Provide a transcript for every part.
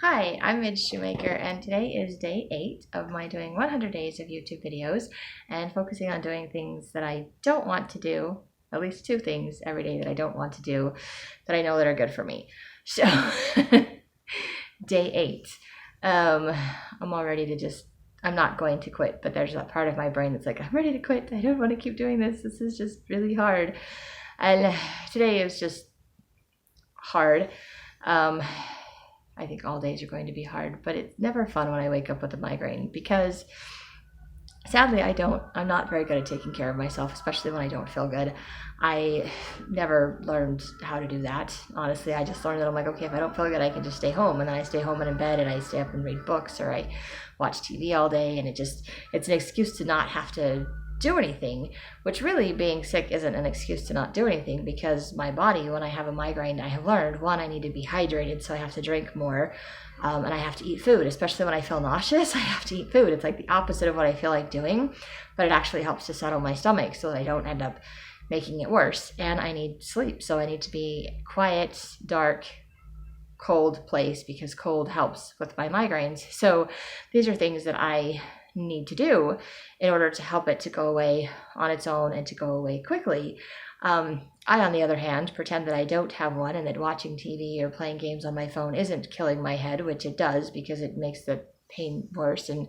Hi, I'm Midge Shoemaker, and today is day 8 of my doing 100 days of YouTube videos and focusing on doing things that I don't want to do, at least 2 things every day that I don't want to do that I know that are good for me. So, day 8. I'm all ready to I'm not going to quit, but there's that part of my brain that's like, I'm ready to quit. I don't want to keep doing this. This is just really hard. And today is just hard. I think all days are going to be hard, but it's never fun when I wake up with a migraine because sadly I'm not very good at taking care of myself, especially when I don't feel good. I never learned how to do that. Honestly, I just learned that I'm like, okay, if I don't feel good, I can just stay home. And then I stay home and in bed and I stay up and read books or I watch TV all day. And it's an excuse to not have to do anything, which really being sick isn't an excuse to not do anything because my body, when I have a migraine, I have learned, one, I need to be hydrated, so I have to drink more, and I have to eat food, especially when I feel nauseous. I have to eat food. It's like the opposite of what I feel like doing, but it actually helps to settle my stomach so that I don't end up making it worse. And I need sleep, so I need to be quiet, dark, cold place because cold helps with my migraines. So these are things that I need to do in order to help it to go away on its own and to go away quickly. I, on the other hand, pretend that I don't have one and that watching TV or playing games on my phone isn't killing my head, which it does because it makes the pain worse and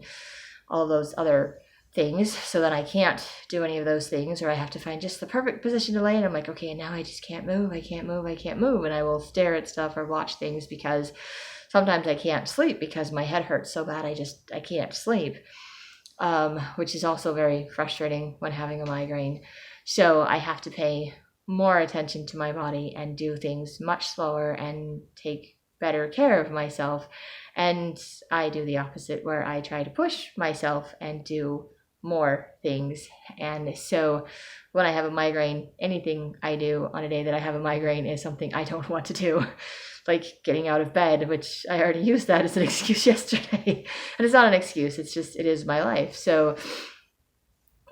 all of those other things. So then I can't do any of those things, or I have to find just the perfect position to lay in. I'm like, okay, now I just can't move. I can't move. I can't move. And I will stare at stuff or watch things because sometimes I can't sleep because my head hurts so bad I can't sleep. Which is also very frustrating when having a migraine. So I have to pay more attention to my body and do things much slower and take better care of myself. And I do the opposite where I try to push myself and do more things. And so when I have a migraine, anything I do on a day that I have a migraine is something I don't want to do. Like getting out of bed, which I already used that as an excuse yesterday. And it's not an excuse, it is my life. So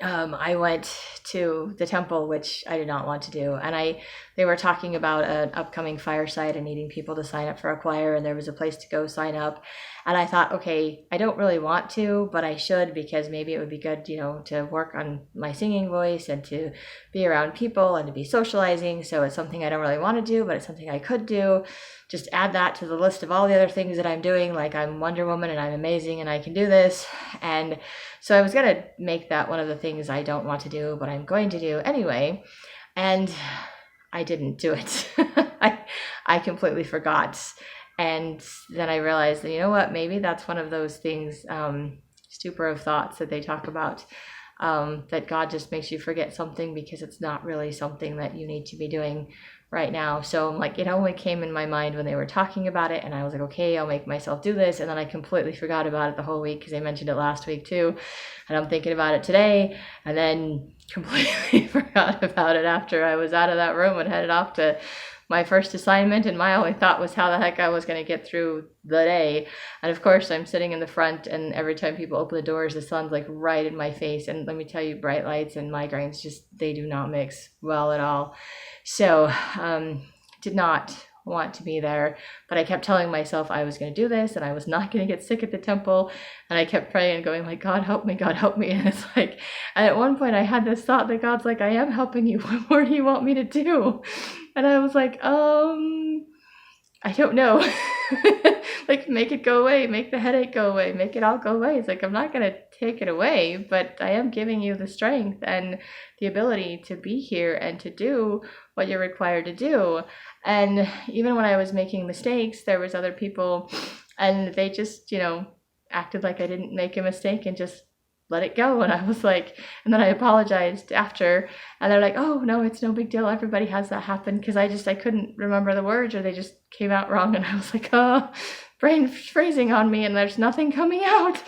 I went to the temple, which I did not want to do. And they were talking about an upcoming fireside and needing people to sign up for a choir, and there was a place to go sign up. And I thought, okay, I don't really want to, but I should because maybe it would be good, to work on my singing voice and to be around people and to be socializing. So it's something I don't really want to do, but it's something I could do. Just add that to the list of all the other things that I'm doing, like I'm Wonder Woman and I'm amazing and I can do this. And so I was going to make that one of the things I don't want to do, but I'm going to do anyway. And I didn't do it. I completely forgot. And then I realized that, you know what, maybe that's one of those things, stupor of thoughts that they talk about, that God just makes you forget something because it's not really something that you need to be doing right now. So I'm like, it only came in my mind when they were talking about it, and I was like, okay, I'll make myself do this. And then I completely forgot about it the whole week because I mentioned it last week too, and I'm thinking about it today, and then completely forgot about it after I was out of that room and headed off to my first assignment, and my only thought was how the heck I was going to get through the day. And of course I'm sitting in the front, and every time people open the doors, the sun's like right in my face, and let me tell you, bright lights and migraines, they do not mix well at all. So did not want to be there, but I kept telling myself I was going to do this and I was not going to get sick at the temple, and I kept praying and going like, God help me, and it's like, and at one point I had this thought that God's like, I am helping you, what more do you want me to do? And I was like, I don't know. Like, make it go away, make the headache go away, make it all go away. It's like, I'm not going to take it away, but I am giving you the strength and the ability to be here and to do what you're required to do. And even when I was making mistakes, there was other people, and they just, acted like I didn't make a mistake and just let it go. And I was like, and then I apologized after, and they're like, oh no, it's no big deal, everybody has that happen, because I couldn't remember the words, or they just came out wrong, and I was like, oh, brain freezing on me and there's nothing coming out.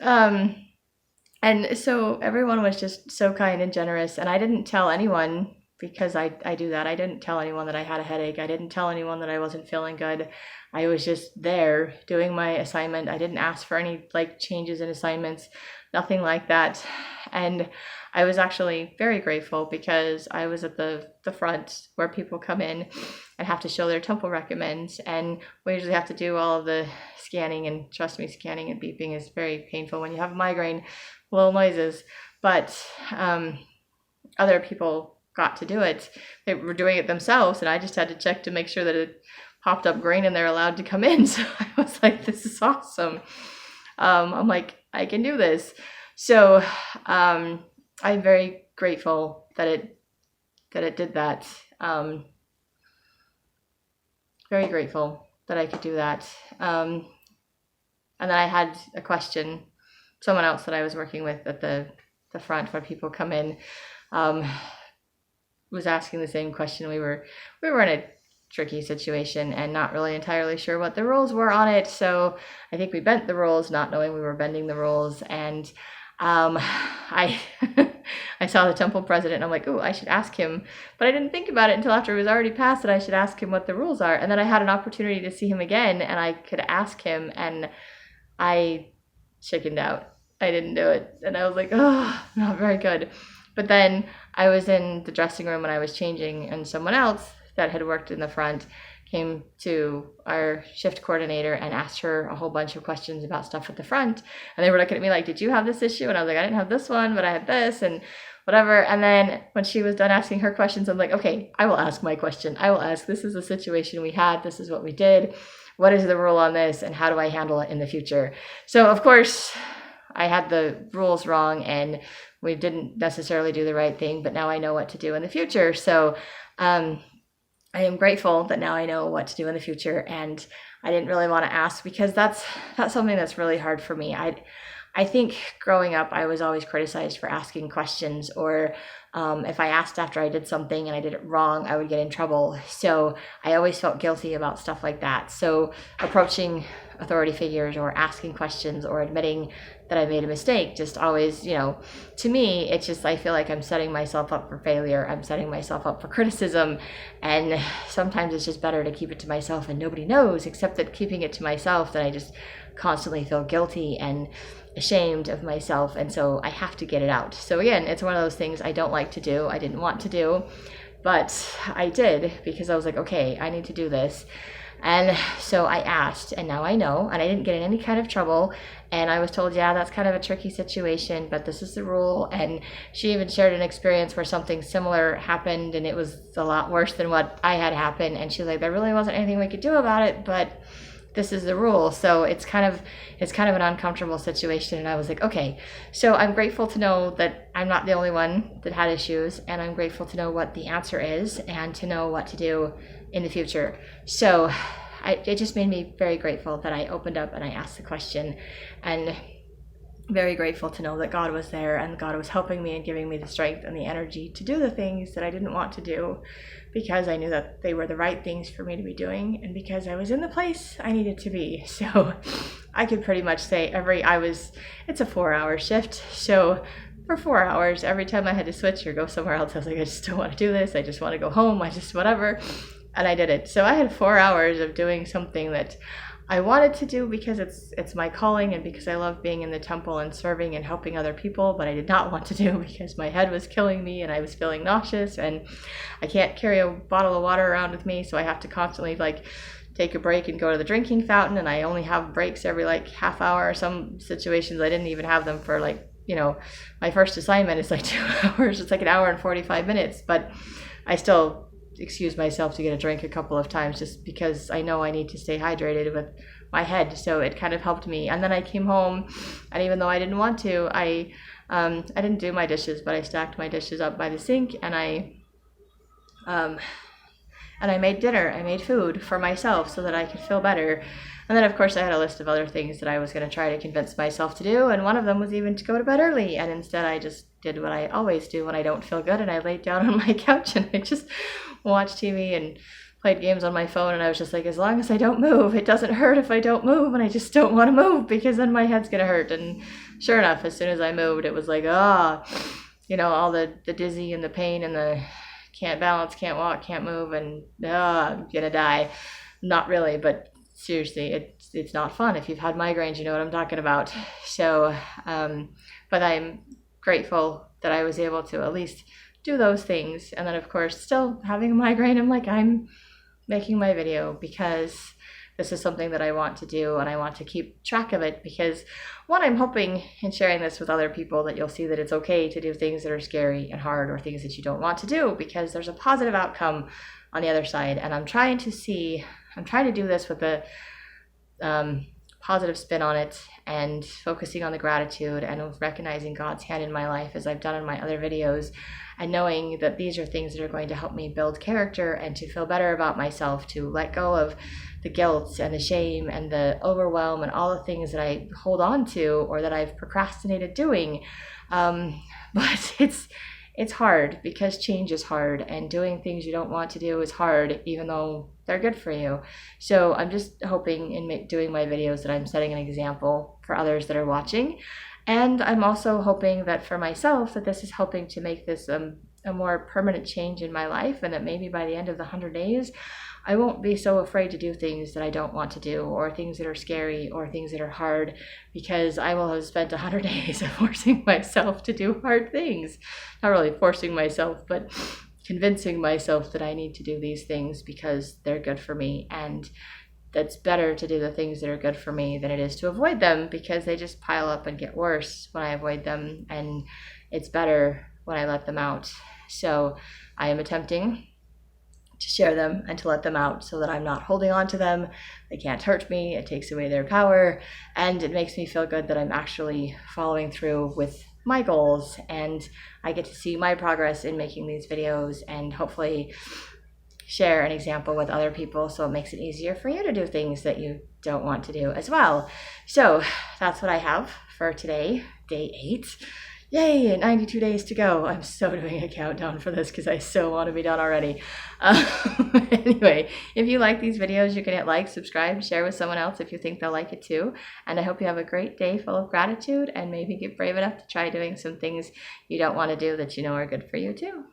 And so everyone was just so kind and generous, and I didn't tell anyone, because I do that. I didn't tell anyone that I had a headache. I didn't tell anyone that I wasn't feeling good. I was just there doing my assignment. I didn't ask for any changes in assignments, nothing like that. And I was actually very grateful because I was at the front where people come in, and have to show their temple recommends. And we usually have to do all of the scanning, and trust me, scanning and beeping is very painful when you have a migraine, little noises. But other people got to do it. They were doing it themselves, and I just had to check to make sure that it popped up green and they're allowed to come in. So I was like, this is awesome. I'm like, I can do this. So I'm very grateful that it did that. Very grateful that I could do that. And then I had a question. Someone else that I was working with at the front where people come in was asking the same question. We were in a tricky situation and not really entirely sure what the rules were on it. So I think we bent the rules, not knowing we were bending the rules. And I I saw the temple president and I'm like, oh, I should ask him. But I didn't think about it until after it was already passed that I should ask him what the rules are. And then I had an opportunity to see him again and I could ask him, and I chickened out. I didn't do it. And I was like, oh, not very good. But then I was in the dressing room and I was changing, and someone else that had worked in the front came to our shift coordinator and asked her a whole bunch of questions about stuff at the front. And they were looking at me like, did you have this issue? And I was like, I didn't have this one, but I had this and whatever. And then when she was done asking her questions, I'm like, okay, I will ask my question. I will ask, this is the situation we had. This is what we did. What is the rule on this? And how do I handle it in the future? So of course, I had the rules wrong and we didn't necessarily do the right thing, but now I know what to do in the future. So I am grateful that now I know what to do in the future, and I didn't really want to ask because that's something that's really hard for me. I think growing up, I was always criticized for asking questions, or if I asked after I did something and I did it wrong, I would get in trouble. So I always felt guilty about stuff like that. So approaching authority figures or asking questions or admitting that I made a mistake just always, to me, it's just, I feel like I'm setting myself up for failure. I'm setting myself up for criticism. And sometimes it's just better to keep it to myself and nobody knows, except that keeping it to myself, then I just constantly feel guilty and ashamed of myself. And so I have to get it out. So again, it's one of those things I don't like to do. I didn't want to do, but I did because I was like, okay, I need to do this. And so I asked, and now I know, and I didn't get in any kind of trouble. And I was told, yeah, that's kind of a tricky situation, but this is the rule. And she even shared an experience where something similar happened, and it was a lot worse than what I had happened. And she's like, there really wasn't anything we could do about it, but this is the rule. So it's kind of an uncomfortable situation. And I was like, okay, so I'm grateful to know that I'm not the only one that had issues, and I'm grateful to know what the answer is and to know what to do in the future. So it just made me very grateful that I opened up and I asked the question, and very grateful to know that God was there and God was helping me and giving me the strength and the energy to do the things that I didn't want to do, because I knew that they were the right things for me to be doing, and because I was in the place I needed to be. So I could pretty much say it's a 4-hour shift. So for 4 hours, every time I had to switch or go somewhere else, I was like, I just don't want to do this. I just want to go home. I just whatever. And I did it. So I had 4 hours of doing something that I wanted to do because it's my calling and because I love being in the temple and serving and helping other people, but I did not want to do because my head was killing me and I was feeling nauseous, and I can't carry a bottle of water around with me, so I have to constantly take a break and go to the drinking fountain, and I only have breaks every half hour. Some situations I didn't even have them for my first assignment is 2 hours. It's 1 hour and 45 minutes, but I still excuse myself to get a drink a couple of times just because I know I need to stay hydrated with my head. So it kind of helped me. And then I came home, and even though I didn't want to, I didn't do my dishes, but I stacked my dishes up by the sink, and I made dinner. I made food for myself so that I could feel better. And then, of course, I had a list of other things that I was going to try to convince myself to do. And one of them was even to go to bed early. And instead, I just did what I always do when I don't feel good. And I laid down on my couch and I just watched TV and played games on my phone. And I was just like, as long as I don't move, it doesn't hurt if I don't move. And I just don't want to move because then my head's going to hurt. And sure enough, as soon as I moved, it was like, all the dizzy and the pain and the can't balance, can't walk, can't move, and I'm going to die. Not really, but seriously, it's not fun. If you've had migraines, you know what I'm talking about. So, but I'm grateful that I was able to at least do those things. And then, of course, still having a migraine, I'm like, I'm making my video because this is something that I want to do and I want to keep track of it because, one, I'm hoping in sharing this with other people that you'll see that it's okay to do things that are scary and hard or things that you don't want to do because there's a positive outcome on the other side. And I'm trying to do this with a positive spin on it and focusing on the gratitude and recognizing God's hand in my life as I've done in my other videos, and knowing that these are things that are going to help me build character and to feel better about myself, to let go of the guilt and the shame and the overwhelm and all the things that I hold on to or that I've procrastinated doing. But it's hard because change is hard, and doing things you don't want to do is hard, even though they're good for you. So I'm just hoping in doing my videos that I'm setting an example for others that are watching. And I'm also hoping that for myself that this is helping to make this a more permanent change in my life, and that maybe by the end of the 100 days, I won't be so afraid to do things that I don't want to do or things that are scary or things that are hard, because I will have spent 100 days of forcing myself to do hard things. Not really forcing myself, but convincing myself that I need to do these things because they're good for me, and that's better to do the things that are good for me than it is to avoid them, because they just pile up and get worse when I avoid them, and it's better when I let them out. So I am attempting to share them and to let them out so that I'm not holding on to them. They can't hurt me. It takes away their power, and it makes me feel good that I'm actually following through with my goals, and I get to see my progress in making these videos and hopefully share an example with other people, so it makes it easier for you to do things that you don't want to do as well. So that's what I have for today, day 8. Yay, 92 days to go. I'm so doing a countdown for this because I so want to be done already. Anyway, if you like these videos, you can hit like, subscribe, share with someone else if you think they'll like it too. And I hope you have a great day full of gratitude, and maybe get brave enough to try doing some things you don't want to do that you know are good for you too.